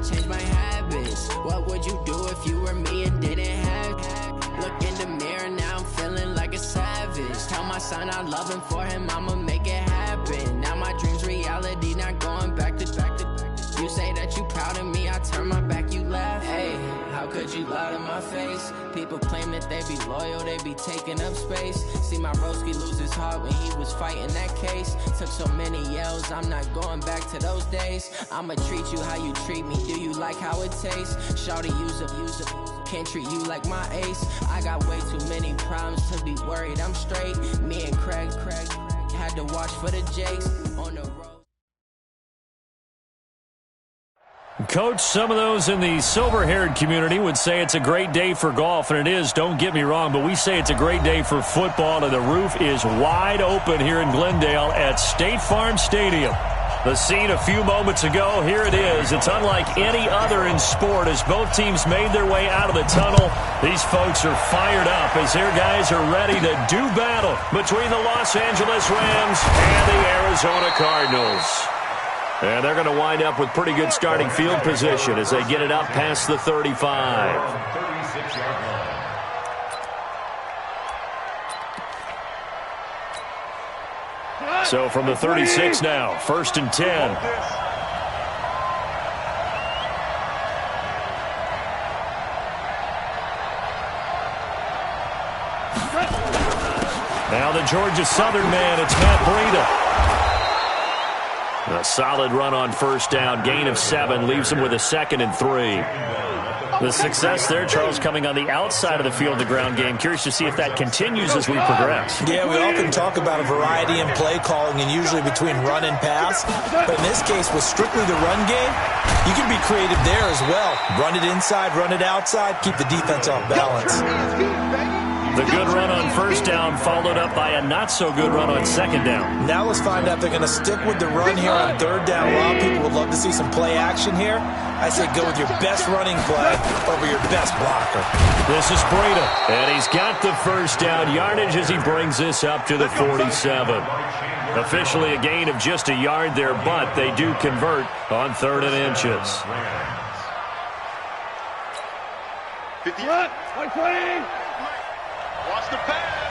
change my habits. What would you do if you were me and didn't have? Look in the mirror, now I'm feeling like a savage. Tell my son I love him, for him I'ma make it happen. Now my dream's reality, not going back to. You say that you proud of me, I turn my back, you laugh. Hey, how could you lie to my face? People claim that they be loyal, they be taking up space. See my broski lose his heart when he was fighting that case. Took so many yells, I'm not going back to those days. I'ma treat you how you treat me, do you like how it tastes? Shawty, use up, can't treat you like my ace. I got way too many problems to be worried, I'm straight. Me and Craig had to watch for the Jakes on the road. Coach, some of those in the silver-haired community would say it's a great day for golf, and it is, don't get me wrong, but we say it's a great day for football, and the roof is wide open here in Glendale at State Farm Stadium. The scene a few moments ago, here it is. It's unlike any other in sport as both teams made their way out of the tunnel. These folks are fired up as their guys are ready to do battle between the Los Angeles Rams and the Arizona Cardinals. And they're going to wind up with pretty good starting field position as they get it up past the 35. So from the 36 now, 1st and 10. Now the Georgia Southern man, it's Matt Breida. A solid run on first down, gain of 7, leaves him with a 2nd and 3. The success there, Charles, coming on the outside of the field, the ground game. Curious to see if that continues as we progress. Yeah, we often talk about a variety in play calling and usually between run and pass. But in this case, with strictly the run game, you can be creative there as well. Run it inside, run it outside, keep the defense off balance. The good run on first down followed up by a not-so-good run on second down. Now let's find out if they're going to stick with the run here on third down. A lot of people would love to see some play action here. I say go with your best running play over your best blocker. This is Breida, and he's got the first down yardage as he brings this up to the 47. Officially a gain of just a yard there, but they do convert on 3rd and inches. 51, 120. Watch the pass.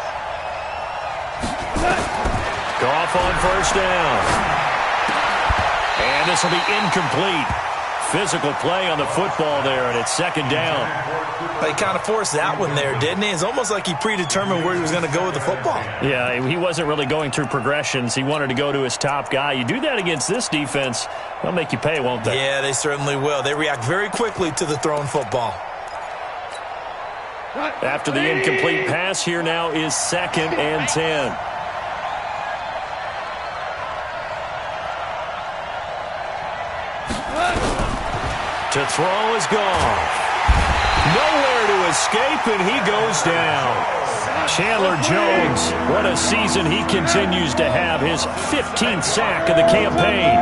Goff on first down. And this will be incomplete. Physical play on the football there, and it's 2nd down. He kind of forced that one there, didn't he? It's almost like he predetermined where he was going to go with the football. Yeah, he wasn't really going through progressions. He wanted to go to his top guy. You do that against this defense, they'll make you pay, won't they? Yeah, they certainly will. They react very quickly to the thrown football. After the incomplete pass, here now is 2nd and 10. To throw is gone. Nowhere to escape, and he goes down. Chandler Jones, what a season he continues to have. His 15th sack of the campaign.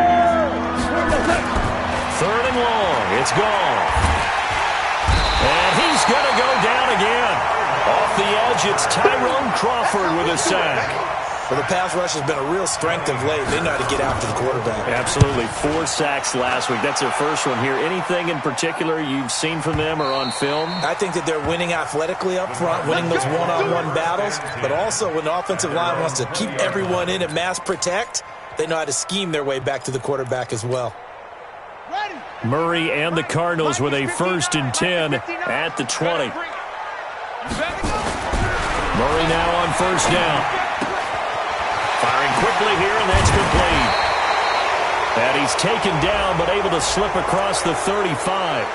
3rd and long. It's gone. And he's going to go down again. Off the edge, it's Tyrone Crawford with a sack. Well, the pass rush has been a real strength of late. They know how to get after the quarterback. Absolutely. 4 sacks last week. That's their first one here. Anything in particular you've seen from them or on film? I think that they're winning athletically up front, winning those one-on-one battles, but also when the offensive line wants to keep everyone in and mass protect, they know how to scheme their way back to the quarterback as well. Murray and the Cardinals with a 1st and 10 at the 20. Murray now on first down. Firing quickly here, and that's complete. And he's taken down, but able to slip across the 35.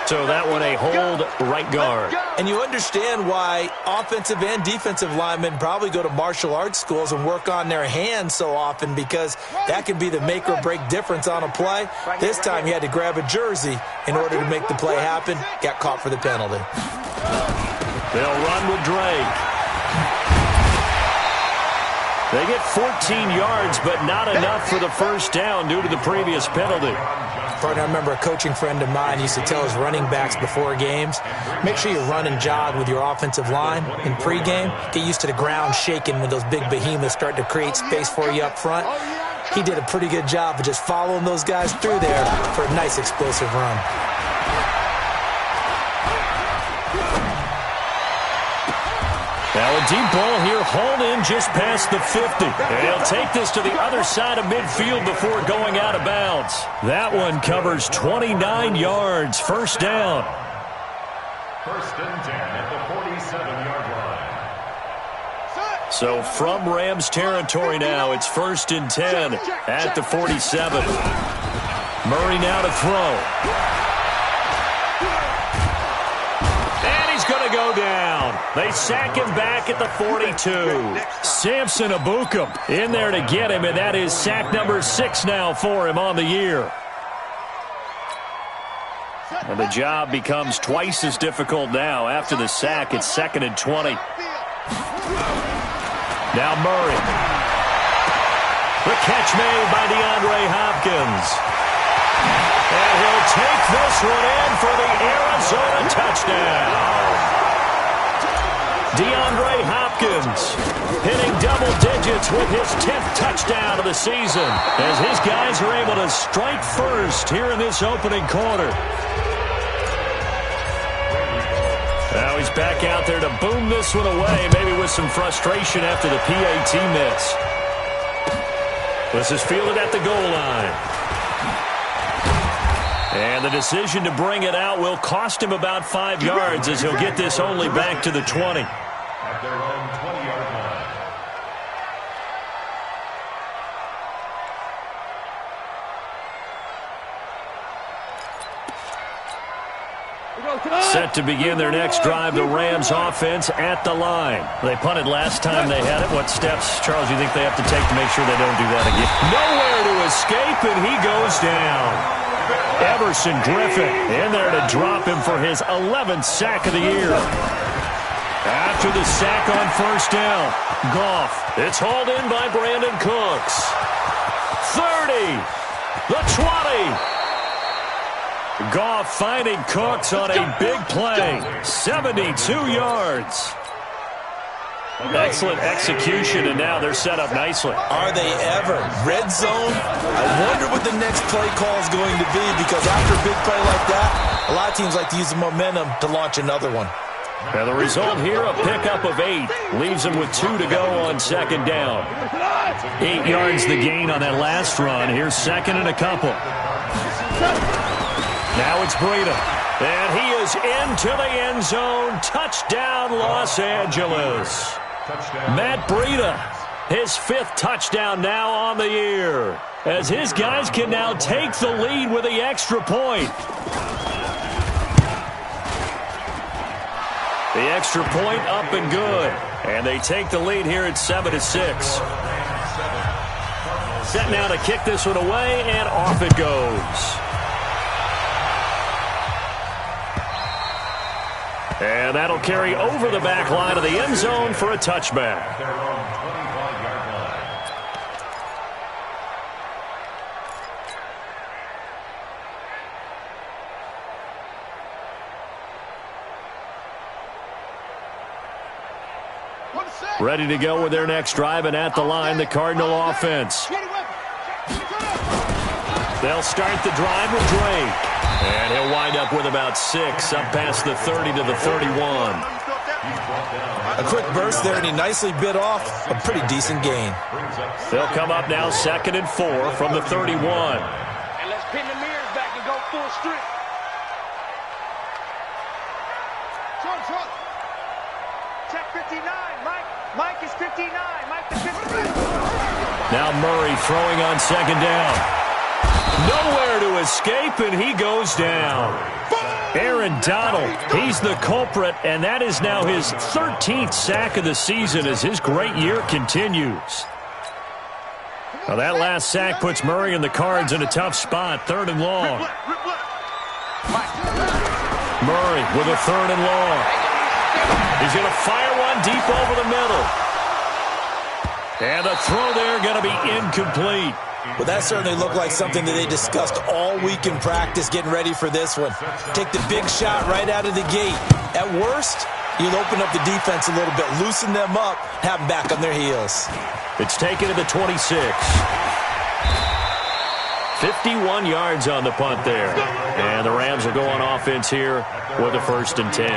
So that one a hold right guard. And you understand why offensive and defensive linemen probably go to martial arts schools and work on their hands so often, because that can be the make or break difference on a play. This time he had to grab a jersey in order to make the play happen. Got caught for the penalty. They'll run with Drake. They get 14 yards, but not enough for the first down due to the previous penalty. Partner, I remember a coaching friend of mine used to tell his running backs before games, make sure you run and jog with your offensive line in pregame. Get used to the ground shaking when those big behemoths start to create space for you up front. he did a pretty good job of just following those guys through there for a nice explosive run. Now a deep ball here, hauled in just past the 50. And he'll take this to the other side of midfield before going out of bounds. That one covers 29 yards. First down. First and 10 at the 47-yard line. So from Rams territory now, it's first and 10 at the 47. Murray now to throw. And he's going to go down. They sack him back at the 42. Samson Ebukam in there to get him, and that is sack number 6 now for him on the year. And the job becomes twice as difficult now. After the sack, it's 2nd and 20. Now Murray. The catch made by DeAndre Hopkins. And he'll take this one in for the Arizona touchdown. DeAndre Hopkins hitting double digits with his 10th touchdown of the season as his guys are able to strike first here in this opening quarter. Now he's back out there to boom this one away, maybe with some frustration after the PAT miss. This is fielded at the goal line. And the decision to bring it out will cost him about 5 yards as he'll get this only back to the 20. At their own 20-yard line. Set to begin their next drive, the Rams offense at the line. They punted last time they had it. What steps, Charles, do you think they have to take to make sure they don't do that again? Nowhere to escape, and he goes down. Everson Griffin in there to drop him for his 11th sack of the year. After the sack on first down, Goff. It's hauled in by Brandon Cooks. 30, the 20. Goff finding Cooks on a big play. 72 yards. Excellent execution, and now they're set up nicely. Are they ever? Red zone? I wonder what the next play call is going to be, because after a big play like that, a lot of teams like to use the momentum to launch another one. Now the result here, a pickup of 8. Leaves them with 2 to go on second down. 8 yards the gain on that last run. Here's second and a couple. Now it's Breida. And he is into the end zone. Touchdown, Los Angeles. Matt Breida, his 5th touchdown now on the year, as his guys can now take the lead with the extra point. The extra point up and good. And they take the lead here at 7-6. Set now to kick this one away, and off it goes. And that'll carry over the back line of the end zone for a touchback. Ready to go with their next drive, and at the line, the Cardinal offense. They'll start the drive with Drake. And he'll wind up with about 6, up past the 30 to the 31. A quick burst there, and he nicely bit off a pretty decent gain. They'll come up now 2nd and 4 from the 31. And let's pin the mirrors back and go full strength. Check 59, Mike. Mike is 59. Mike is 59. Now Murray throwing on second down. Nowhere to escape, and he goes down. Aaron Donald, he's the culprit, and that is now his 13th sack of the season as his great year continues. Now that last sack puts Murray and the Cards in a tough spot, 3rd and long. Murray with a 3rd and long. He's going to fire one deep over the middle. And the throw there going to be incomplete. Well, that certainly looked like something that they discussed all week in practice getting ready for this one. Take the big shot right out of the gate. At worst, you'll open up the defense a little bit, loosen them up, have them back on their heels. It's taken to the 26. 51 yards on the punt there. And the Rams will go on offense here with a 1st and 10.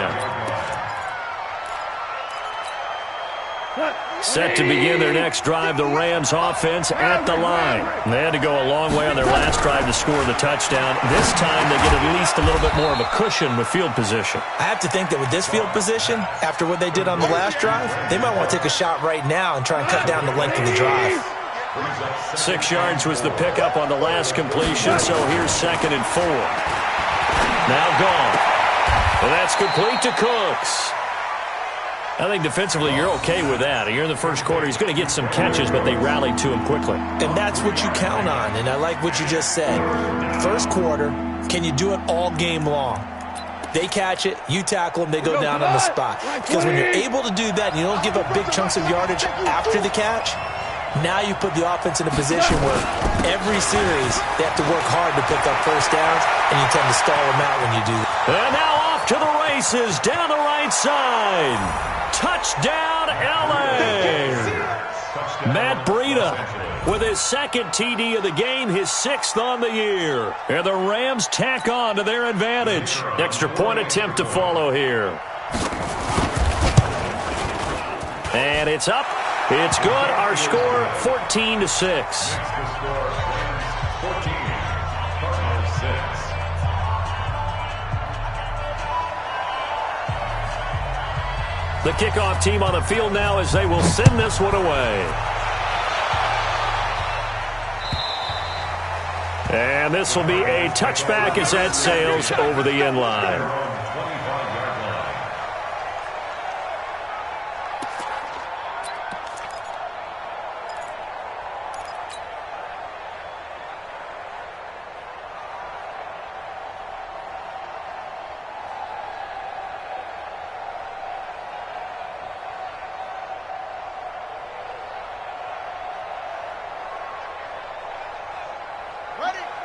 Set to begin their next drive, the Rams offense at the line. They had to go a long way on their last drive to score the touchdown. This time they get at least a little bit more of a cushion with field position. I have to think that with this field position, after what they did on the last drive, they might want to take a shot right now and try and cut down the length of the drive. 6 yards was the pickup on the last completion, so here's 2nd and 4. Now gone. And that's complete to Cooks. I think defensively you're okay with that. Here in the first quarter, he's going to get some catches, but they rallied to him quickly. And that's what you count on, and I like what you just said. First quarter, can you do it all game long? They catch it, you tackle them, they go down on the spot. Because when you're able to do that and you don't give up big chunks of yardage after the catch, now you put the offense in a position where every series they have to work hard to pick up first downs, and you tend to stall them out when you do that. And now off to the races down the right side. Touchdown, L.A. Matt Breida with his 2nd TD of the game, his 6th on the year. And the Rams tack on to their advantage. Extra point attempt to follow here. And it's up. It's good. Our score, 14-6. 14, Cardinals 6. The kickoff team on the field now as they will send this one away. And this will be a touchback as that sails over the end line.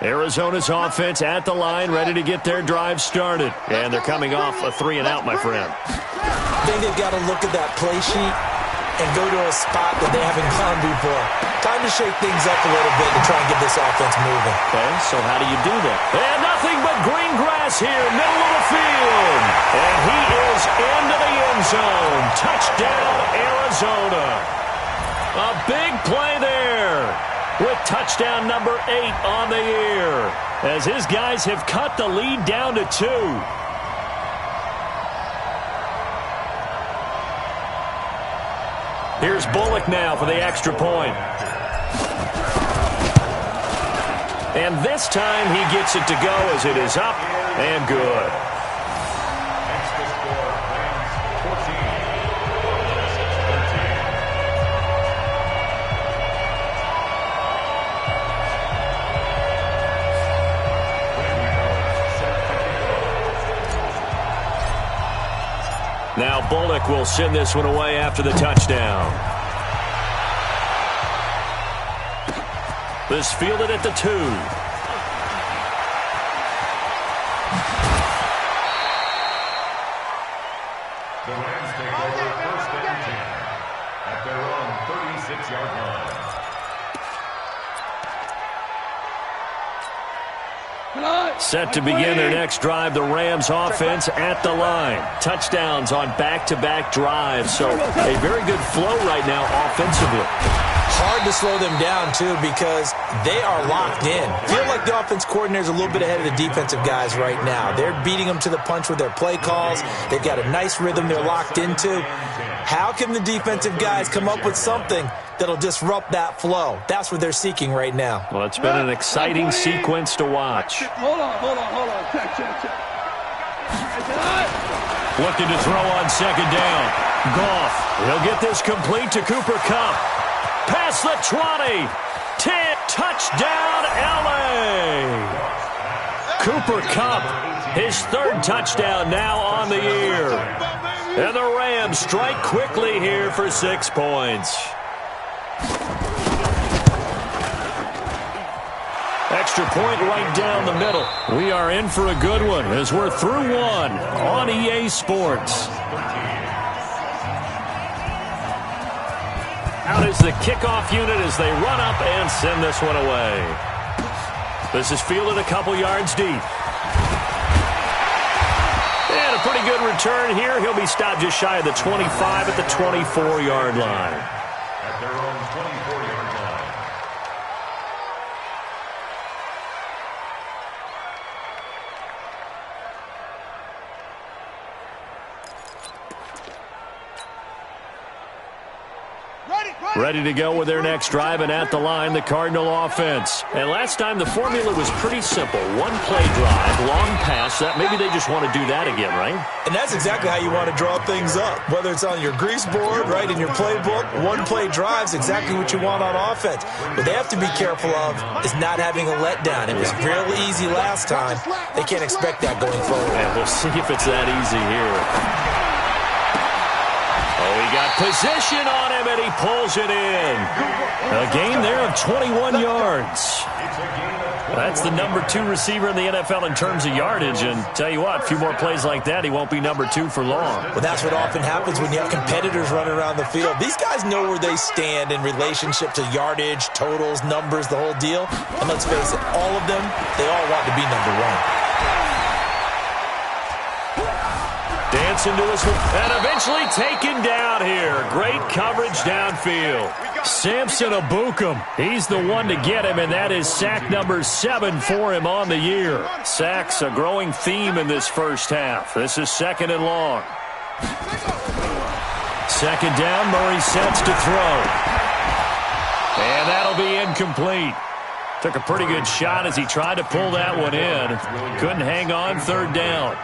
Arizona's offense at the line, ready to get their drive started. And they're coming off a 3-and-out, my friend. I think they've got to look at that play sheet and go to a spot that they haven't gone before. Time to shake things up a little bit and try and get this offense moving. Okay, so how do you do that? And nothing but green grass here, middle of the field. And he is into the end zone. Touchdown, Arizona. A big play there, with touchdown number 8 on the year, as his guys have cut the lead down to 2. Here's Bullock now for the extra point. And this time he gets it to go as it is up and good. Extra score, Rams 14, 13. Now Bullock will send this one away after the touchdown. This fielded at the 2. The Rams take over 1st and 10 at their own 36-yard line. Set to begin their next drive, the Rams offense at the line. Touchdowns on back-to-back drives, so a very good flow right now offensively. Hard to slow them down, too, because they are locked in. Feel like the offense coordinator's a little bit ahead of the defensive guys right now. They're beating them to the punch with their play calls. They've got a nice rhythm they're locked into. How can the defensive guys come up with something that'll disrupt that flow? That's what they're seeking right now. Well, it's been an exciting sequence to watch. Hold on. Check. Looking to throw on 2nd down. Goff, he'll get this complete to Cooper Kupp. Past the 20. 10. Touchdown, L.A. Cooper Kupp, his 3rd touchdown now on the year. And the Rams strike quickly here for 6 points. Extra point right down the middle. We are in for a good one as we're through one on EA Sports. Out is the kickoff unit as they run up and send this one away. This is fielded a couple yards deep. And a pretty good return here. He'll be stopped just shy of the 25 at the 24-yard line. At their own 24-yard line. Ready to go with their next drive, and at the line, the Cardinal offense. And last time, the formula was pretty simple. One-play drive, long pass. Maybe they just want to do that again, right? And that's exactly how you want to draw things up. Whether it's on your grease board, right, in your playbook, one-play drive's exactly what you want on offense. What they have to be careful of is not having a letdown. It was real easy last time. They can't expect that going forward. And we'll see if it's that easy here. Oh, he got position on him, and he pulls it in. A gain there of 21 yards. That's the number 2 receiver in the NFL in terms of yardage. And tell you what, a few more plays like that, he won't be number 2 for long. Well, that's what often happens when you have competitors running around the field. These guys know where they stand in relationship to yardage, totals, numbers, the whole deal. And let's face it, all of them, they all want to be number 1. Dancing to us, and eventually taken down here. Great coverage downfield. Samson Ebukam, he's the one to get him, and that is sack number 7 for him on the year. Sacks a growing theme in this first half. This is 2nd and long. 2nd down, Murray sets to throw. And that'll be incomplete. Took a pretty good shot as he tried to pull that one in. Couldn't hang on, 3rd down.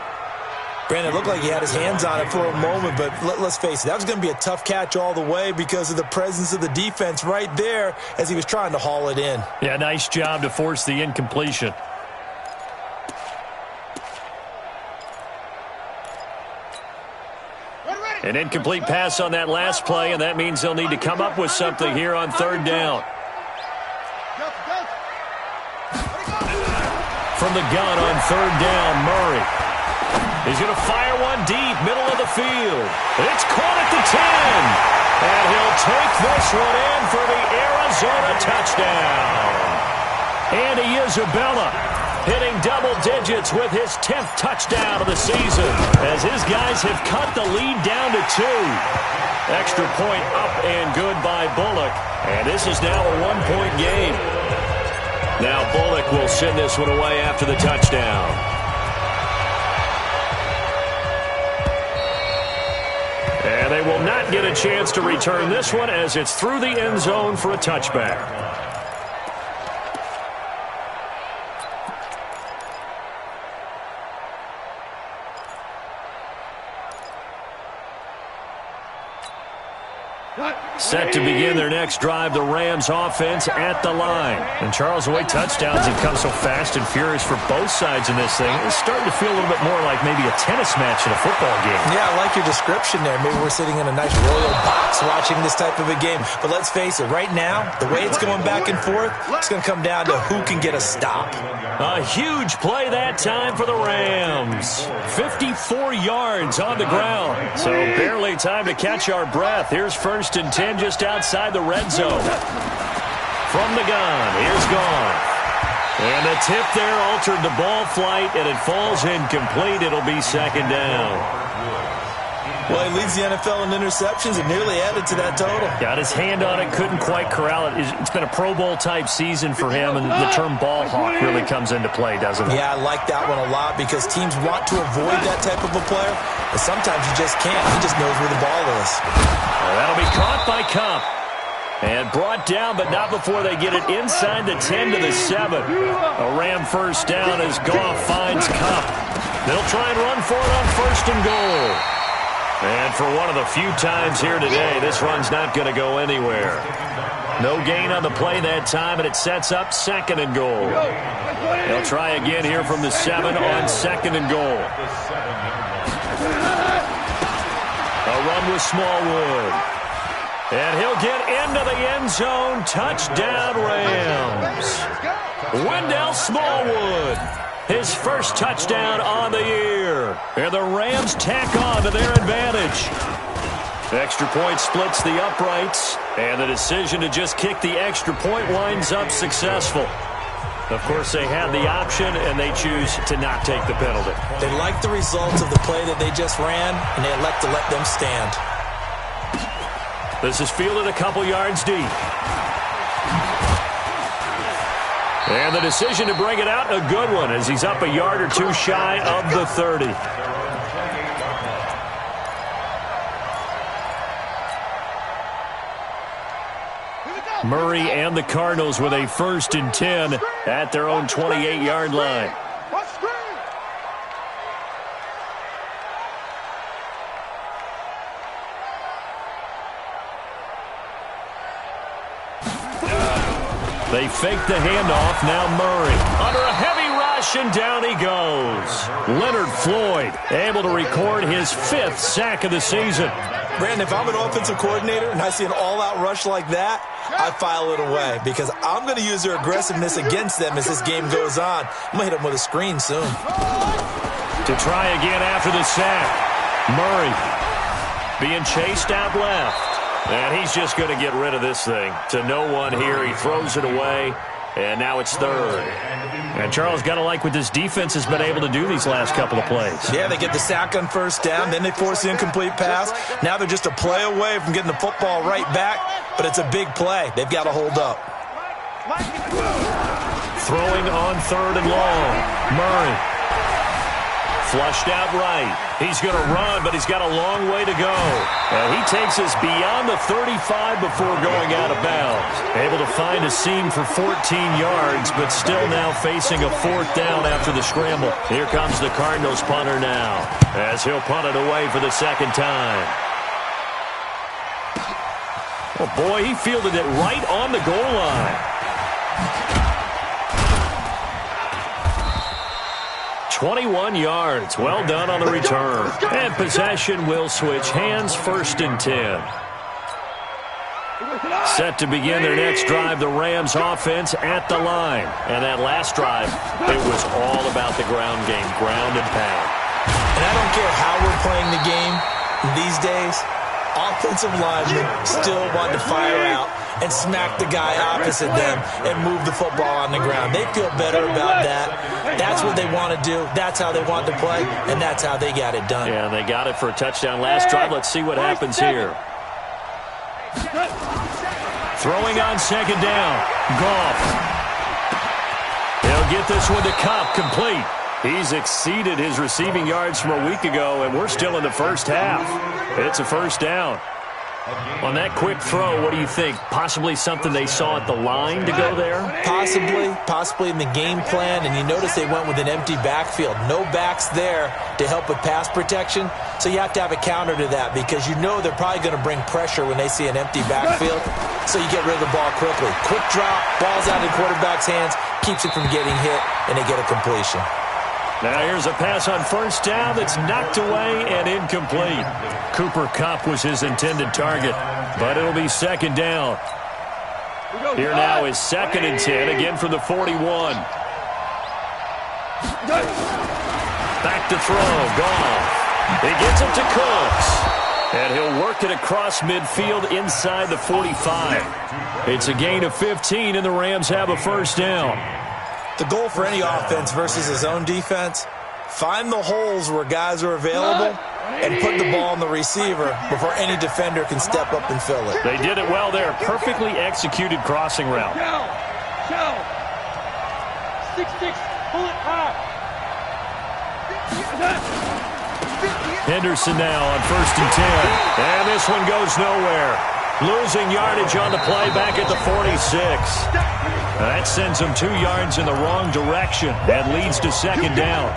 Brandon, it looked like he had his hands on it for a moment, but let's face it, that was going to be a tough catch all the way because of the presence of the defense right there as he was trying to haul it in. Yeah, nice job to force the incompletion. An incomplete pass on that last play, and that means they'll need to come up with something here on 3rd down. From the gun on 3rd down, Murray. He's going to fire one deep, middle of the field. It's caught at the 10. And he'll take this one in for the Arizona touchdown. Andy Isabella hitting double digits with his 10th touchdown of the season as his guys have cut the lead down to 2. Extra point up and good by Bullock. And this is now a 1-point game. Now Bullock will send this one away after the touchdown. And they will not get a chance to return this one as it's through the end zone for a touchback. Set to begin their next drive, the Rams offense at the line. And Charles, the way touchdowns have come so fast and furious for both sides in this thing, it's starting to feel a little bit more like maybe a tennis match in a football game. Yeah, I like your description there. Maybe we're sitting in a nice royal box watching this type of a game. But let's face it, right now, the way it's going back and forth, it's going to come down to who can get a stop. A huge play that time for the Rams. 54 yards on the ground. So barely time to catch our breath. Here's 1st and 10 just outside the red zone. From the gun, here's Goff. And the tip there altered the ball flight, and it falls incomplete. It'll be 2nd down. Well, he leads the NFL in interceptions and nearly added to that total. Got his hand on it, couldn't quite corral it. It's been a Pro Bowl-type season for him, and the term ball hawk really comes into play, doesn't it? Yeah, I like that one a lot because teams want to avoid that type of a player, but sometimes you just can't. He just knows where the ball is. Well, that'll be caught by Kupp. And brought down, but not before they get it inside the 10 to the 7. A Ram 1st down as Goff finds Kupp. They'll try and run for it on 1st and goal. And for one of the few times here today, this run's not going to go anywhere. No gain on the play that time, and it sets up 2nd and goal. They'll try again here from the 7 on 2nd and goal. A run with Smallwood. And he'll get into the end zone. Touchdown, Rams. Wendell Smallwood. His 1st touchdown on the year. And the Rams tack on to their advantage. Extra point splits the uprights. And the decision to just kick the extra point winds up successful. Of course, they had the option, and they choose to not take the penalty. They like the results of the play that they just ran, and they elect to let them stand. This is fielded a couple yards deep. And the decision to bring it out, a good one, as he's up a yard or two shy of the 30. Murray and the Cardinals with a 1st and 10 at their own 28-yard line. They fake the handoff. Now Murray under a heavy rush, and down he goes. Leonard Floyd able to record his 5th sack of the season. Brandon, if I'm an offensive coordinator and I see an all-out rush like that, I file it away because I'm going to use their aggressiveness against them as this game goes on. I'm going to hit them with a screen soon. To try again after the sack. Murray being chased out left. And he's just going to get rid of this thing. To no one here. He throws it away. And now it's 3rd. And Charles, got to like what this defense has been able to do these last couple of plays. Yeah, they get the sack on 1st down. Then they force the incomplete pass. Now they're just a play away from getting the football right back. But it's a big play. They've got to hold up. Throwing on 3rd and long. Murray. Flushed out right. He's going to run, but he's got a long way to go. He takes us beyond the 35 before going out of bounds. Able to find a seam for 14 yards, but still now facing a 4th down after the scramble. Here comes the Cardinals punter now, as he'll punt it away for the 2nd time. Oh, boy, he fielded it right on the goal line. 21 yards. Well done on the return. And possession will switch hands. 1st and 10. Set to begin their next drive, the Rams offense at the line. And that last drive, it was all about the ground game, ground and pound. And I don't care how we're playing the game these days, offensive linemen still want to fire out and smack the guy opposite them and move the football on the ground. They feel better about that. That's what they want to do. That's how they want to play, and that's how they got it done. Yeah, they got it for a touchdown last drive. Let's see what happens here. Throwing on 2nd down. Goff. He'll get this one to Kupp, complete. He's exceeded his receiving yards from a week ago, and we're still in the 1st half. It's a 1st down. On that quick throw, what do you think? Possibly something they saw at the line to go there? Possibly in the game plan, and you notice they went with an empty backfield. No backs there to help with pass protection, so you have to have a counter to that because you know they're probably going to bring pressure when they see an empty backfield, so you get rid of the ball quickly. Quick drop, ball's out of the quarterback's hands, keeps it from getting hit, and they get a completion. Now here's a pass on 1st down that's knocked away and incomplete. Cooper Kupp was his intended target, but it'll be 2nd down. Here now is 2nd and 10, again from the 41. Back to throw, Goff. He gets it to Cooks. And he'll work it across midfield inside the 45. It's a gain of 15, and the Rams have a 1st down. The goal for any offense versus his own defense, find the holes where guys are available and put the ball on the receiver before any defender can step up and fill it. They did it well there. Perfectly executed crossing route. Show. 6-6, pull it high. Henderson now on 1st and 10. And this one goes nowhere. Losing yardage on the play back at the 46. That sends them 2 yards in the wrong direction. That leads to 2nd down.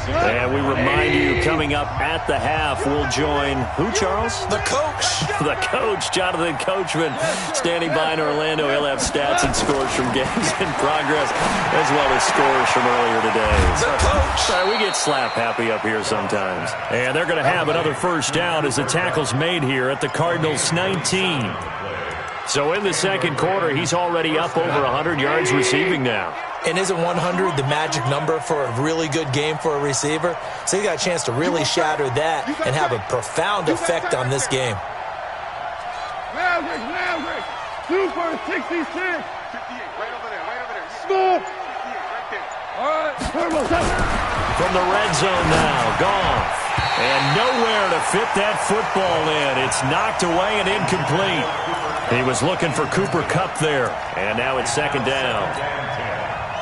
And we remind you, coming up at the half, we'll join who, Charles? The coach. The coach, Jonathan Coachman, standing by in Orlando. He'll have stats and scores from games in progress, as well as scores from earlier today. The coach. Sorry, we get slap happy up here sometimes. And they're going to have another 1st down as the tackle's made here at the Cardinals' 19. So in the 2nd quarter, he's already up over 100 yards receiving now. And isn't 100 the magic number for a really good game for a receiver? So he got a chance to really shatter that and have a profound effect on this game. Super 66. 58, right over there, right over there. Smooth. 58, right there. All right. Turbo 7. From the red zone now, Goff. And nowhere to fit that football in. It's knocked away and incomplete. He was looking for Cooper Kupp there. And now it's second down.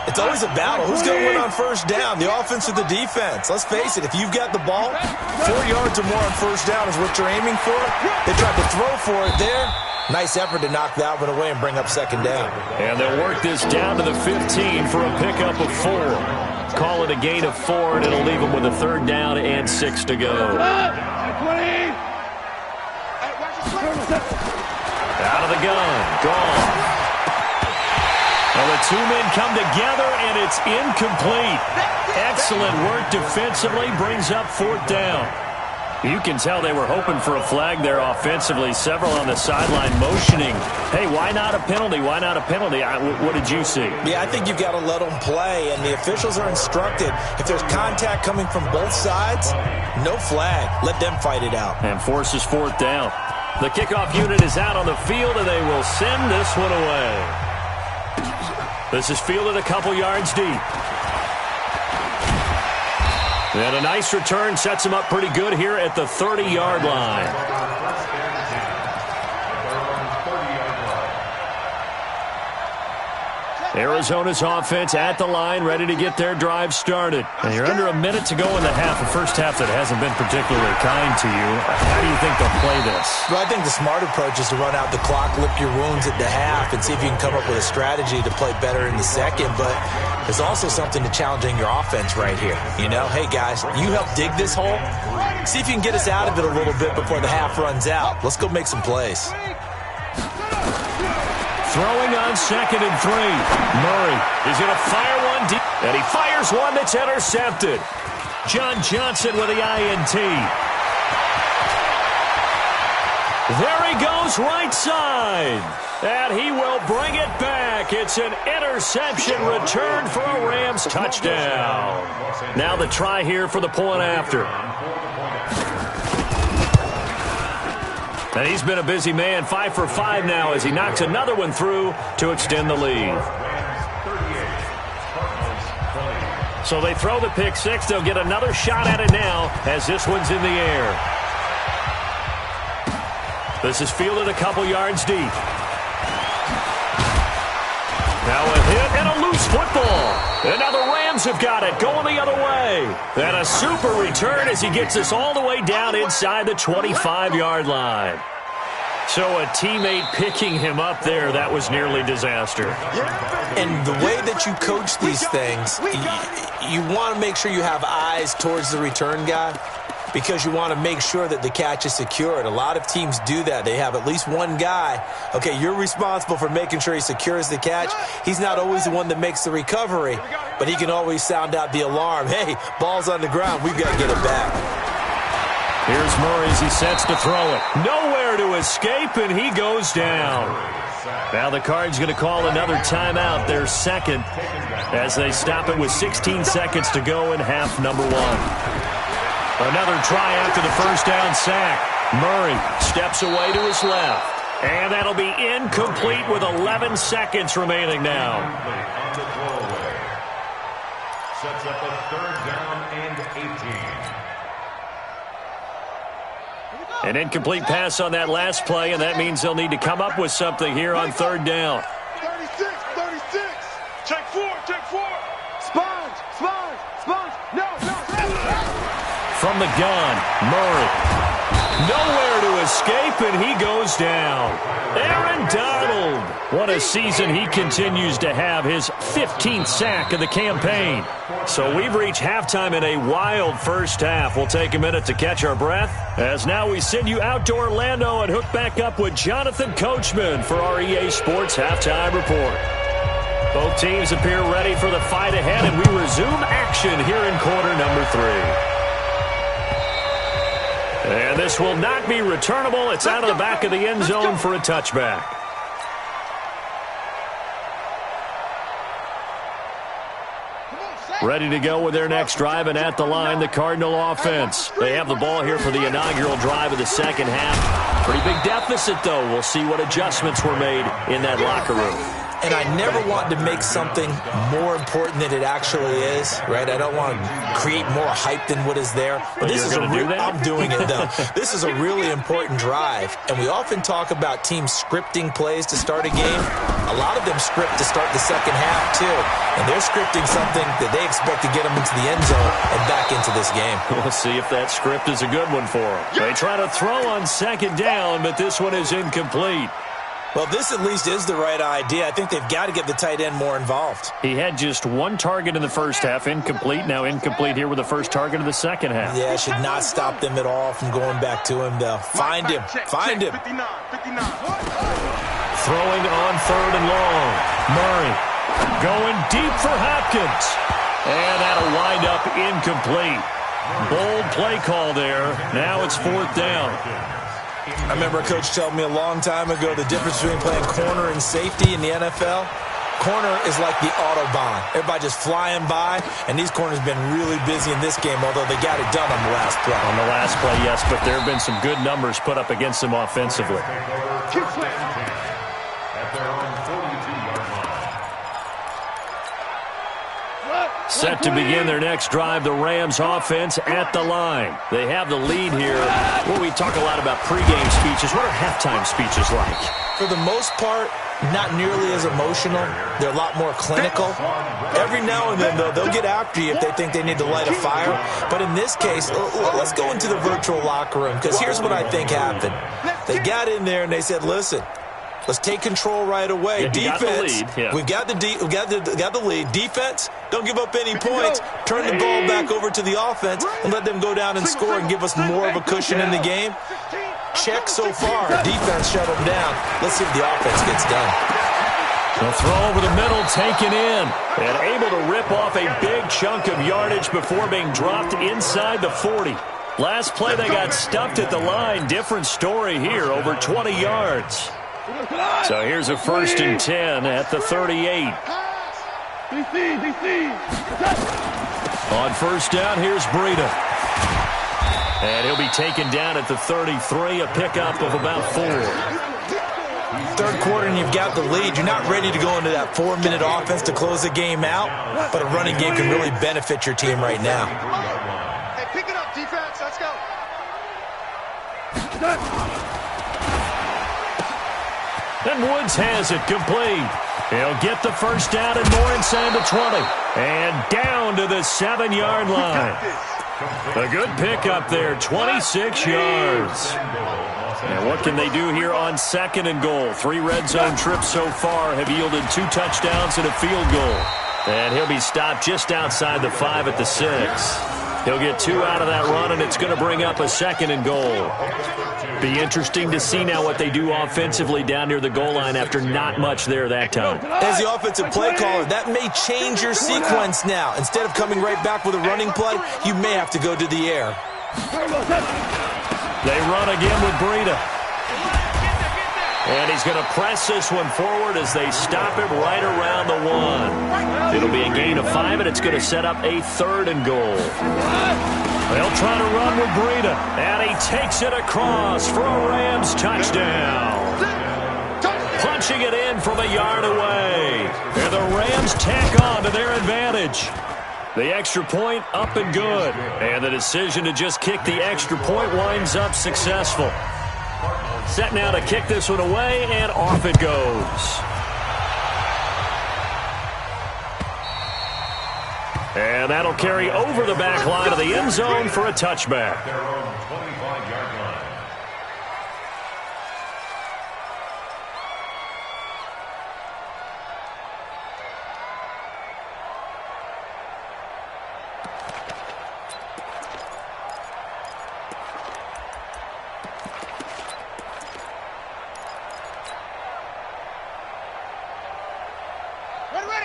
It's always a battle. Who's going to win on first down, the offense or the defense? Let's face it, if you've got the ball, 4 yards or more on first down is what you're aiming for. They tried to throw for it there. Nice effort to knock that one away and bring up second down. And they'll work this down to the 15 for a pickup of 4. Call it a gain of 4, and it'll leave them with a third down and 6 to go. 20. Out of the gun, gone. Well, the two men come together, and it's incomplete. Excellent work defensively, brings up fourth down. You can tell they were hoping for a flag there offensively. Several on the sideline motioning. Hey, why not a penalty? Why not a penalty? What did you see? Yeah, I think you've got to let them play, and the officials are instructed. If there's contact coming from both sides, no flag. Let them fight it out. And forces fourth down. The kickoff unit is out on the field, and they will send this one away. This is fielded a couple yards deep. And a nice return sets him up pretty good here at the 30-yard line. Arizona's offense at the line, ready to get their drive started. And you're under a minute to go in the half, a first half that hasn't been particularly kind to you. How do you think they'll play this? Well, I think the smart approach is to run out the clock, lick your wounds at the half, and see if you can come up with a strategy to play better in the second. But there's also something to challenging your offense right here. You know, hey, guys, you help dig this hole. See if you can get us out of it a little bit before the half runs out. Let's go make some plays. Throwing on 2nd and 3. Murray is going to fire one deep. And he fires one that's intercepted. John Johnson with the INT. There he goes right side. And he will bring it back. It's an interception return for a Rams touchdown. Now the try here for the point after. And he's been a busy man, 5 for 5 now as he knocks another one through to extend the lead. So they throw the pick six. They'll get another shot at it now as this one's in the air. This is fielded a couple yards deep. Now a hit and a loose football. And now the Rams have got it, going the other way. And a super return as he gets us all the way down inside the 25-yard line. So a teammate picking him up there, that was nearly disaster. And the way that you coach these things, you want to make sure you have eyes towards the return guy, because you want to make sure that the catch is secured. A lot of teams do that. They have at least one guy. Okay, you're responsible for making sure he secures the catch. He's not always the one that makes the recovery, but he can always sound out the alarm. Hey, ball's on the ground. We've got to get it back. Here's Murray as he sets to throw it. Nowhere to escape, and he goes down. Now the Cards going to call another timeout, their second, as they stop it with 16 seconds to go in half number 1. Another try after the first down sack. Murray steps away to his left. And that'll be incomplete with 11 seconds remaining now. Sets up a third down and 18. An incomplete pass on that last play, and that means they'll need to come up with something here on third down. 36. Check 4. Sponge. No. From the gun, Murray. Nowhere to escape, and he goes down. Aaron Donald. What a season he continues to have, his 15th sack of the campaign. So we've reached halftime in a wild first half. We'll take a minute to catch our breath, as now we send you out to Orlando and hook back up with Jonathan Coachman for our EA Sports Halftime Report. Both teams appear ready for the fight ahead, and we resume action here in quarter number 3. And this will not be returnable. It's out of the back of the end zone for a touchback. Ready to go with their next drive, and at the line, the Cardinal offense. They have the ball here for the inaugural drive of the second half. Pretty big deficit, though. We'll see what adjustments were made in that locker room. And I never want to make something more important than it actually is, right? I don't want to create more hype than what is there. But this is I'm doing it, though. This is a really important drive. And we often talk about teams scripting plays to start a game. A lot of them script to start the second half, too. And they're scripting something that they expect to get them into the end zone and back into this game. We'll see if that script is a good one for them. They try to throw on second down, but this one is incomplete. Well, this at least is the right idea. I think they've got to get the tight end more involved. He had just one target in the first half, incomplete. Now incomplete here with the first target of the second half. Yeah, should not stop them at all from going back to him, though. Find him. Find him. 59. Throwing on third and long. Murray going deep for Hopkins. And that'll wind up incomplete. Bold play call there. Now it's fourth down. I remember a coach telling me a long time ago the difference between playing corner and safety in the NFL. Corner is like the Autobahn. Everybody just flying by, and these corners have been really busy in this game, although they got it done on the last play. On the last play, yes, but there have been some good numbers put up against them offensively. Set to begin their next drive, the Rams offense at the line. They have the lead here. Well, we talk a lot about pregame speeches. What are halftime speeches like? For the most part, not nearly as emotional. They're a lot more clinical. Every now and then, though, they'll get after you if they think they need to light a fire. But in this case, let's go into the virtual locker room, because here's what I think happened. They got in there and they said, listen, let's take control right away. Yeah, defense, we've got the lead. Defense, don't give up any points. Turn the ball back over to the offense and let them go down and score and give us more of a cushion in the game. Check so far. Defense shut them down. Let's see if the offense gets done. The throw over the middle, taken in, and able to rip off a big chunk of yardage before being dropped inside the 40. Last play, they got stuffed at the line. Different story here, over 20 yards. So here's a 1st and 10 at the 38. On first down, here's Breida. And he'll be taken down at the 33, a pickup of about 4. Third quarter and you've got the lead. You're not ready to go into that 4-minute offense to close the game out, but a running game can really benefit your team right now. Hey, pick it up, defense. Let's go. And Woods has it complete. He'll get the first down and more inside the 20. And down to the 7-yard line. A good pickup there, 26 yards. And what can they do here on 2nd and goal? 3 red zone trips so far have yielded 2 touchdowns and a field goal. And he'll be stopped just outside the 5 at the 6. He'll get 2 out of that run, and it's going to bring up a 2nd and goal. Be interesting to see now what they do offensively down near the goal line after not much there that time. As the offensive play caller, that may change your sequence now. Instead of coming right back with a running play, you may have to go to the air. They run again with Breida. And he's going to press this one forward as they stop him right around the 1. It'll be a gain of 5, and it's going to set up a 3rd and goal. They'll try to run with Breida, and he takes it across for a Rams touchdown. Punching it in from a yard away. And the Rams tack on to their advantage. The extra point up and good. And the decision to just kick the extra point winds up successful. Set now to kick this one away, and off it goes. And that'll carry over the back line of the end zone for a touchback. Their own 25-yard line.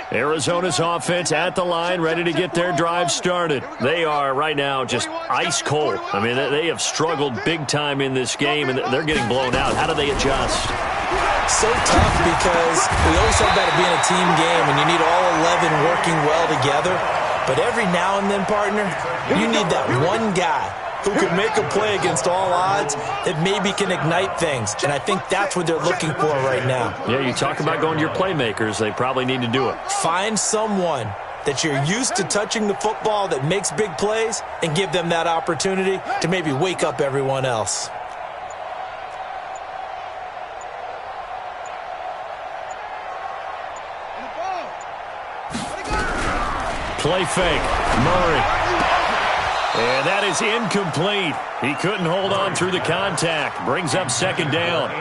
Arizona's offense at the line, ready to get their drive started. They are right now just ice cold. I mean, they have struggled big time in this game, and they're getting blown out. How do they adjust? So tough because we always talk about it being a team game and you need all 11 working well together. But every now and then, partner, you need that one guy who can make a play against all odds that maybe can ignite things. And I think that's what they're looking for right now. Yeah, you talk about going to your playmakers. They probably need to do it. Find someone that you're used to touching the football that makes big plays and give them that opportunity to maybe wake up everyone else. Play fake. Murray. And that is incomplete. He couldn't hold on through the contact. Brings up second down.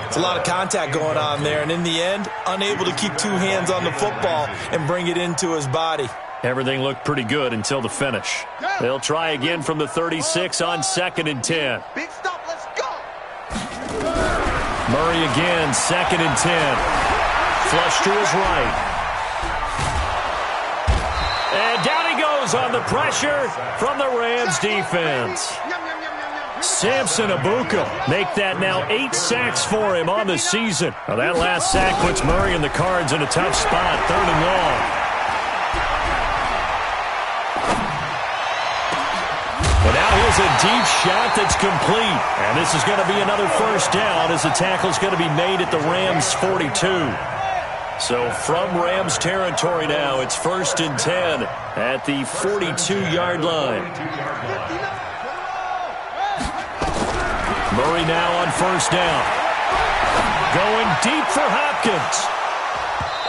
It's a lot of contact going on there, and in the end, unable to keep two hands on the football and bring it into his body. Everything looked pretty good until the finish. They'll try again from the 36 on 2nd and 10. Big stop, let's go. Murray again, 2nd and 10. Flush to his right. And down he goes on the pressure from the Rams defense. Samson Abuka make that now 8 sacks for him on the season. Now that last sack puts Murray and the Cards in a tough spot, 3rd and long. But now here's a deep shot that's complete. And this is going to be another first down as the tackle's going to be made at the Rams 42. So from Rams territory now, it's 1st and 10 at the 42-yard line. Murray now on 1st down. Going deep for Hopkins.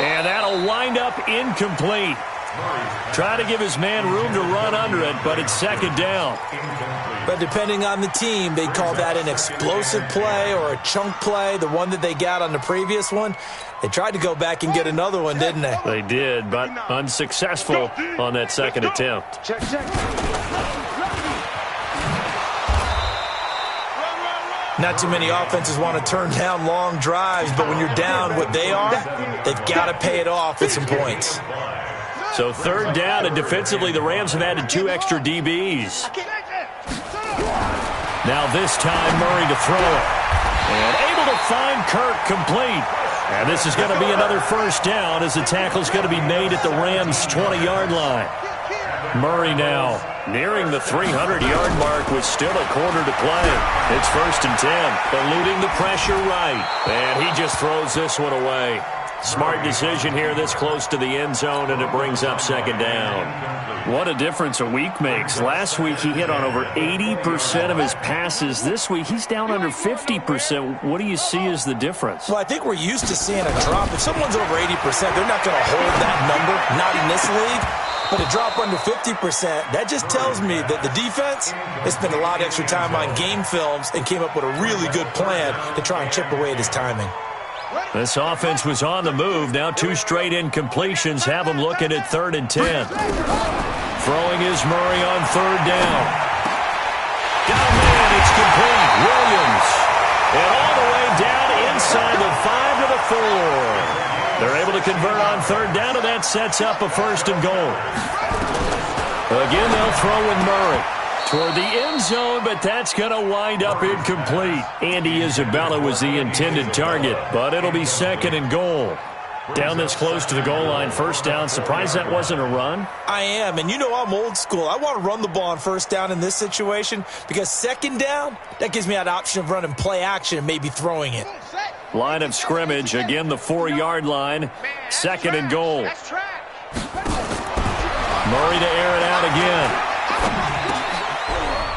And that'll wind up incomplete. Try to give his man room to run under it, but it's 2nd down. But depending on the team, they call that an explosive play or a chunk play, the one that they got on the previous one. They tried to go back and get another one, didn't they? They did, but unsuccessful on that 2nd attempt. Check. Not too many offenses want to turn down long drives, but when you're down what they are, they've got to pay it off with some points. So 3rd down, and defensively the Rams have added 2 extra DBs. Now this time Murray to throw it. And able to find Kirk complete. And this is going to be another first down as the tackle's going to be made at the Rams' 20-yard line. Murray now nearing the 300-yard mark with still a quarter to play. It's 1st and 10, eluding the pressure right. And he just throws this one away. Smart decision here this close to the end zone, and it brings up 2nd down. What a difference a week makes. Last week he hit on over 80% of his passes. This week he's down under 50%. What do you see as the difference? Well, I think we're used to seeing a drop. If someone's over 80%, they're not going to hold that number, not in this league. But a drop under 50%, that just tells me that the defense has spent a lot of extra time on game films and came up with a really good plan to try and chip away at his timing. This offense was on the move. Now 2 straight incompletions have them looking at 3rd and 10. Throwing is Murray on 3rd down. Down man, it's complete. Williams. And all the way down inside the 5 to the 4. They're able to convert on 3rd down, and that sets up a 1st and goal. Again, they'll throw with Murray toward the end zone, but that's going to wind up incomplete. Andy Isabella was the intended target, but it'll be 2nd and goal. Down this close to the goal line, 1st down. Surprised that wasn't a run? I am, and you know I'm old school. I want to run the ball on 1st down in this situation because 2nd down, that gives me that option of running play action and maybe throwing it. Line of scrimmage, again the 4-yard line, 2nd and goal. Murray to air it out again.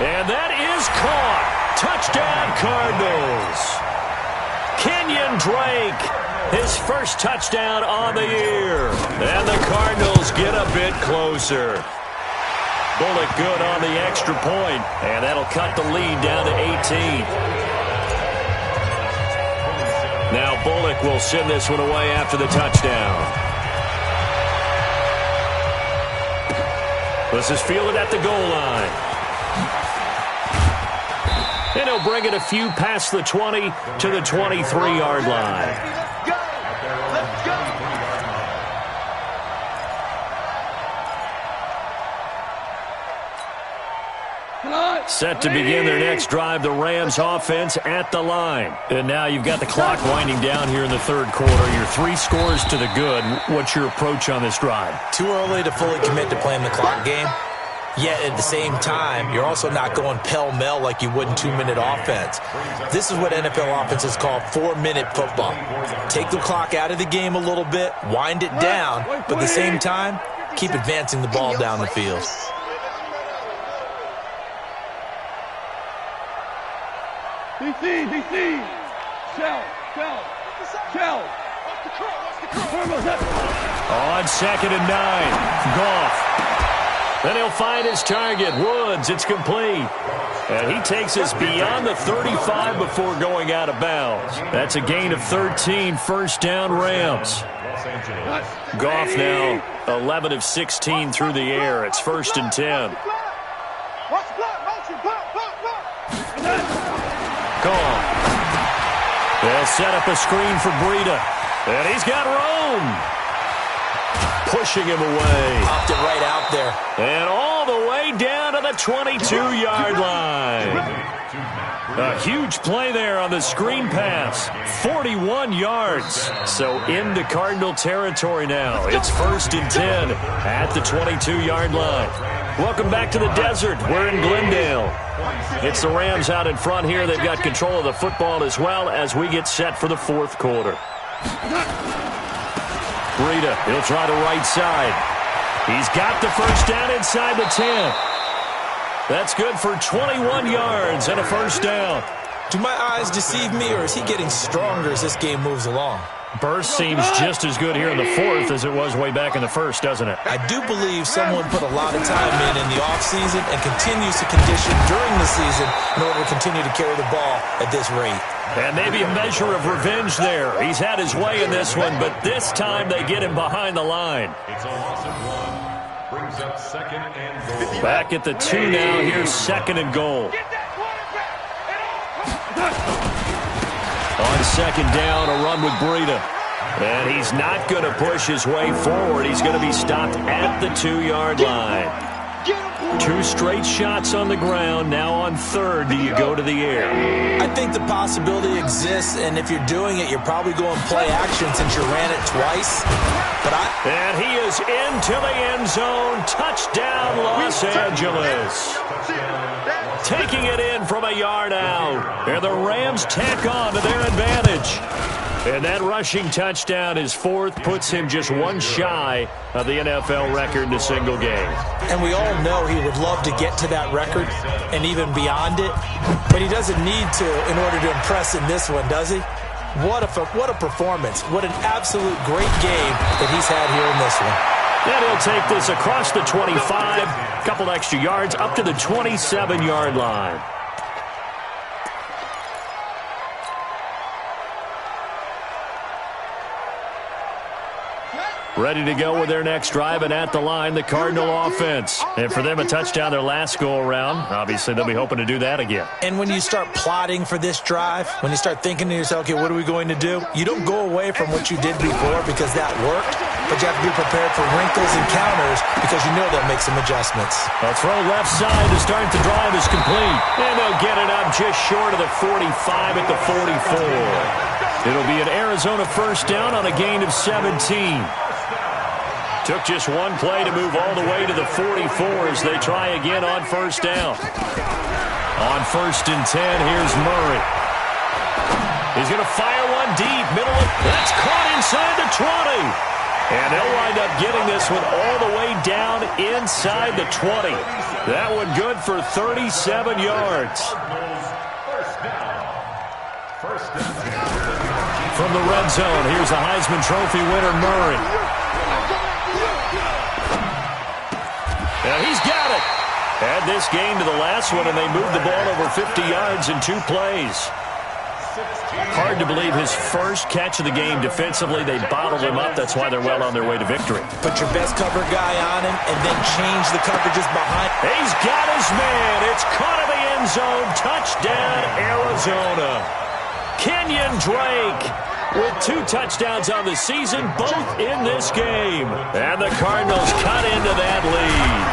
And that is caught. Touchdown, Cardinals. Kenyon Drake, his first touchdown on the year. And the Cardinals get a bit closer. Bullock good on the extra point, and that'll cut the lead down to 18. Now Bullock will send this one away after the touchdown. This is fielded at the goal line. And he'll bring it a few past the 20 to the 23-yard line. Let's go. Set to begin their next drive, the Rams offense at the line. And now you've got the clock winding down here in the third quarter. Your 3 scores to the good. What's your approach on this drive? Too early to fully commit to playing the clock game. Yet at the same time, you're also not going pell-mell like you would in 2-minute offense. This is what NFL offenses call 4-minute football. Take the clock out of the game a little bit, wind it down, but at the same time, keep advancing the ball down the field. DC. Shell. On 2nd and 9, Goff. Then he'll find his target, Woods. It's complete. And he takes us beyond the 35 before going out of bounds. That's a gain of 13, first down Rams. Goff now 11 of 16 through the air. It's 1st and 10. Goff. They'll set up a screen for Breida. And he's got Rome. Pushing him away. Popped it right out there. And all the way down to the 22-yard line. A huge play there on the screen pass. 41 yards. So into Cardinal territory now. It's 1st and 10 at the 22-yard line. Welcome back to the desert. We're in Glendale. It's the Rams out in front here. They've got control of the football as well as we get set for the 4th quarter. Breida, he'll try the right side. He's got the first down inside the 10. That's good for 21 yards and a first down. Do my eyes deceive me, or is he getting stronger as this game moves along? Burst seems just as good here in the 4th as it was way back in the 1st, doesn't it? I do believe someone put a lot of time in the offseason and continues to condition during the season in order to continue to carry the ball at this rate. And maybe a measure of revenge there. He's had his way in this one, but this time they get him behind the line. It's a loss of 1. Brings up 2nd and goal. Back at the 2 now. Here's 2nd and goal. On 2nd down, a run with Breida. And he's not going to push his way forward. He's going to be stopped at the 2-yard line. 2 straight shots on the ground. Now on 3rd, do you go to the air? I think the possibility exists, and if you're doing it, you're probably going play action since you ran it twice. And he is into the end zone. Touchdown, Los Angeles. Taking it in from a yard out. And the Rams tack on to their advantage. And that rushing touchdown, his 4th, puts him just 1 shy of the NFL record in a single game. And we all know he would love to get to that record and even beyond it, but he doesn't need to in order to impress in this one, does he? What a performance. What an absolute great game that he's had here in this one. And he'll take this across the 25, a couple extra yards, up to the 27-yard line. Ready to go with their next drive, and at the line, the Cardinal offense. And for them, a touchdown their last go-around. Obviously, they'll be hoping to do that again. And when you start plotting for this drive, when you start thinking to yourself, okay, what are we going to do? You don't go away from what you did before because that worked, but you have to be prepared for wrinkles and counters because you know they'll make some adjustments. A throw left side to start the drive is complete. And they'll get it up just short of the 45 at the 44. It'll be an Arizona first down on a gain of 17. Took just 1 play to move all the way to the 44 as they try again on first down. On 1st and 10, here's Murray. He's going to fire one deep, middle of, that's caught inside the 20. And they'll wind up getting this one all the way down inside the 20. That one good for 37 yards. From the red zone, here's the Heisman Trophy winner, Murray. And he's got it. Add this game to the last one, and they moved the ball over 50 yards in 2 plays. Hard to believe his first catch of the game defensively. They bottled him up. That's why they're well on their way to victory. Put your best cover guy on him and then change the coverages behind. He's got his man. It's caught in the end zone. Touchdown, Arizona. Kenyon Drake with 2 touchdowns on the season, both in this game. And the Cardinals cut into that lead.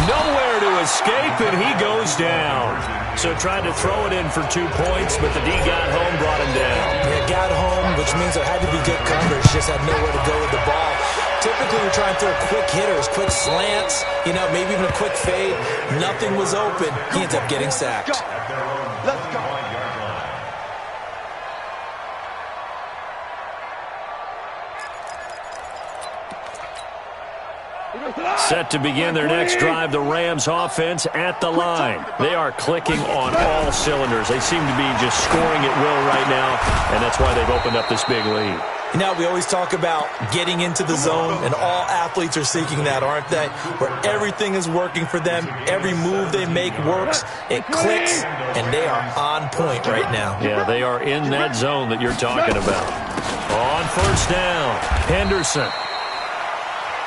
Nowhere to to escape, and he goes down. So tried to throw it in for 2 points, but the D got home, brought him down. Yeah, got home, which means there had to be good coverage. Just had nowhere to go with the ball. Typically, we're trying to throw quick hitters, quick slants, maybe even a quick fade. Nothing was open. He ends up getting sacked. Let's go. Set to begin their next drive, the Rams offense at the line. They are clicking on all cylinders. They seem to be just scoring at will right now, and that's why they've opened up this big lead. We always talk about getting into the zone, and all athletes are seeking that, aren't they? Where everything is working for them. Every move they make works. It clicks, and they are on point right now. Yeah, they are in that zone that you're talking about. On first down, Henderson.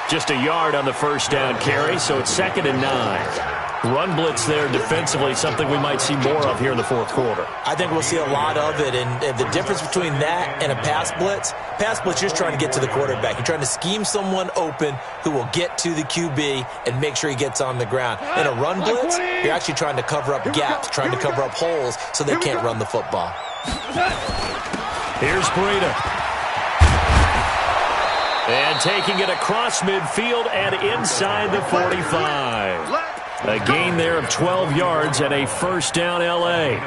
Just a yard on the first down carry, so it's 2nd and 9. Run blitz there defensively, something we might see more of here in the fourth quarter. I think we'll see a lot of it, and the difference between that and a pass blitz, you're just trying to get to the quarterback. You're trying to scheme someone open who will get to the QB and make sure he gets on the ground. In a run blitz, you're actually trying to cover up gaps, trying to cover up holes so they can't run the football. Here's Breida. And taking it across midfield and inside the 45. A gain there of 12 yards and a first down L.A.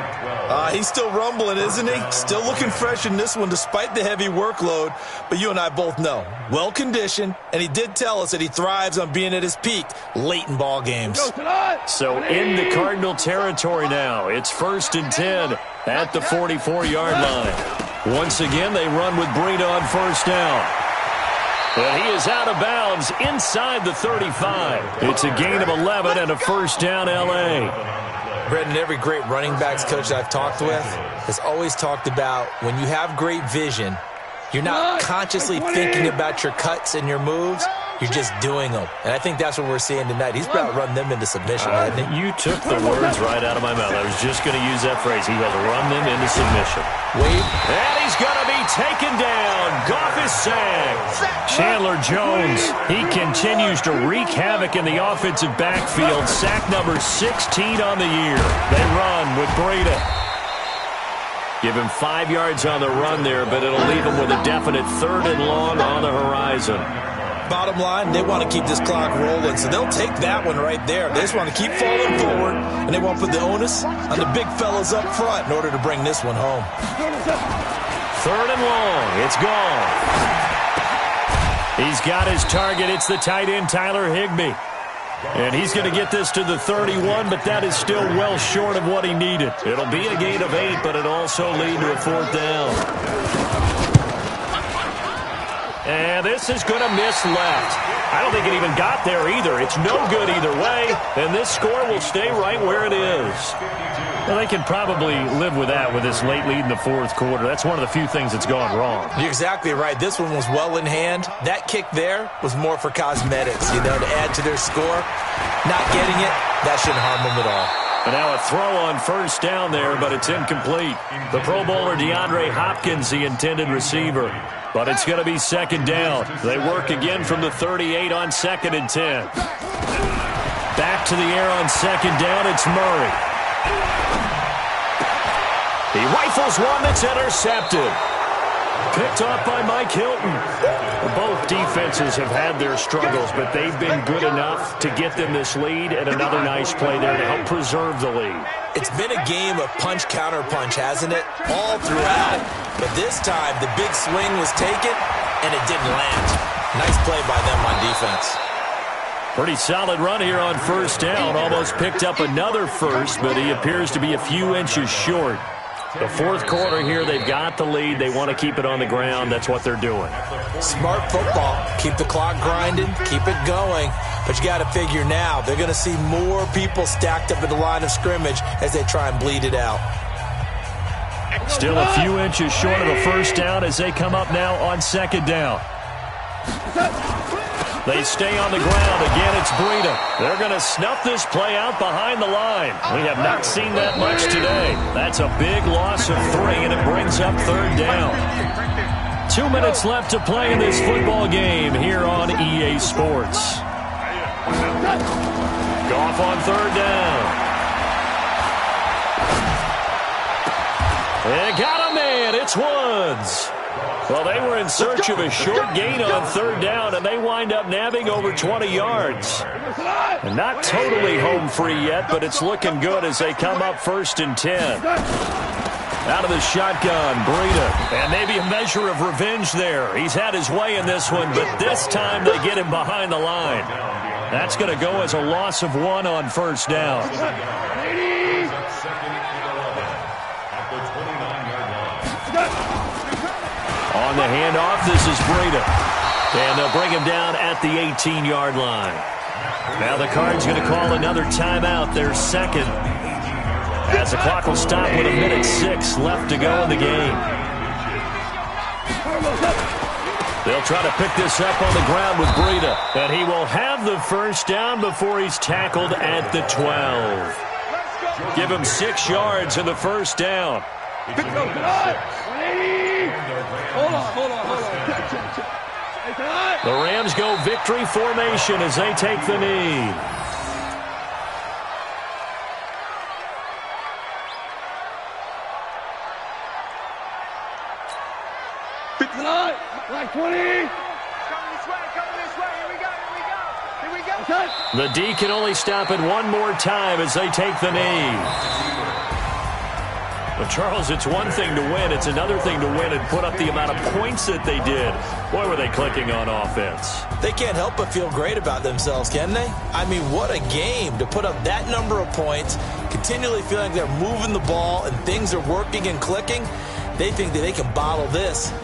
He's still rumbling, isn't he? Still looking fresh in this one despite the heavy workload. But you and I both know, well-conditioned, and he did tell us that he thrives on being at his peak late in ball games. So in the Cardinal territory now, it's 1st and 10 at the 44-yard line. Once again, they run with Breida on first down. And he is out of bounds inside the 35. It's a gain of 11 and a first down L.A. Brendan, every great running backs coach I've talked with has always talked about when you have great vision, you're not consciously thinking about your cuts and your moves. You're just doing them. And I think that's what we're seeing tonight. He's about to run them into submission, hasn't he? You took the words right out of my mouth. I was just going to use that phrase. He has run them into submission. Wade. And he's going to be taken down. Goff is sacked. Chandler Jones, he continues to wreak havoc in the offensive backfield. Sack number 16 on the year. They run with Breida. Give him 5 yards on the run there, but it'll leave him with a definite 3rd and long on the horizon. Bottom line, they want to keep this clock rolling, so they'll take that one right there. They just want to keep falling forward, and they want to put the onus on the big fellas up front in order to bring this one home. 3rd and long. It's gone. He's got his target. It's the tight end, Tyler Higbee. And he's going to get this to the 31, but that is still well short of what he needed. It'll be a gain of 8, but it'll also lead to a 4th down. And this is going to miss left. I don't think it even got there either. It's no good either way, and this score will stay right where it is. Well, they can probably live with that with this late lead in the fourth quarter. That's one of the few things that's gone wrong. You're exactly right. This one was well in hand. That kick there was more for cosmetics, to add to their score. Not getting it, that shouldn't harm them at all. And now a throw on first down there, but it's incomplete. The Pro Bowler DeAndre Hopkins, the intended receiver. But it's going to be 2nd down. They work again from the 38 on 2nd and 10. Back to the air on 2nd down, it's Murray. He rifles one that's intercepted. Picked off by Mike Hilton. Both defenses have had their struggles, but they've been good enough to get them this lead, and another nice play there to help preserve the lead. It's been a game of punch-counter-punch, hasn't it? All throughout. But this time, the big swing was taken, and it didn't land. Nice play by them on defense. Pretty solid run here on first down. Almost picked up another first, but he appears to be a few inches short. The fourth quarter here, they've got the lead. They want to keep it on the ground. That's what they're doing. Smart football. Keep the clock grinding. Keep it going. But you got to figure now, they're going to see more people stacked up at the line of scrimmage as they try and bleed it out. Still a few inches short of a first down as they come up now on 2nd down. They stay on the ground. Again, it's Breida. They're going to snuff this play out behind the line. We have not seen that much today. That's a big loss of 3, and it brings up 3rd down. 2 minutes left to play in this football game here on EA Sports. Goff Off on third down. They got a man. It's Woods. Well, they were in search of a short gain on third down, and they wind up nabbing over 20 yards. And not totally home free yet, but it's looking good as they come up 1st and 10. Out of the shotgun, Breida. And maybe a measure of revenge there. He's had his way in this one, but this time they get him behind the line. That's going to go as a loss of 1 on 1st down. On the handoff, this is Breida. And they'll bring him down at the 18-yard line. Now the Cards going to call another timeout, their second, as the clock will stop with 1:06 left to go in the game. They'll try to pick this up on the ground with Breida. And he will have the first down before he's tackled at the 12. Give him 6 yards in the first down. The Rams go victory formation as they take the knee. Like 20. Coming this way, here we go. The D can only stop it one more time as they take the knee. But, Charles, it's one thing to win. It's another thing to win and put up the amount of points that they did. Boy, were they clicking on offense. They can't help but feel great about themselves, can they? I mean, what a game to put up that number of points, continually feeling they're moving the ball and things are working and clicking. They think that they can bottle this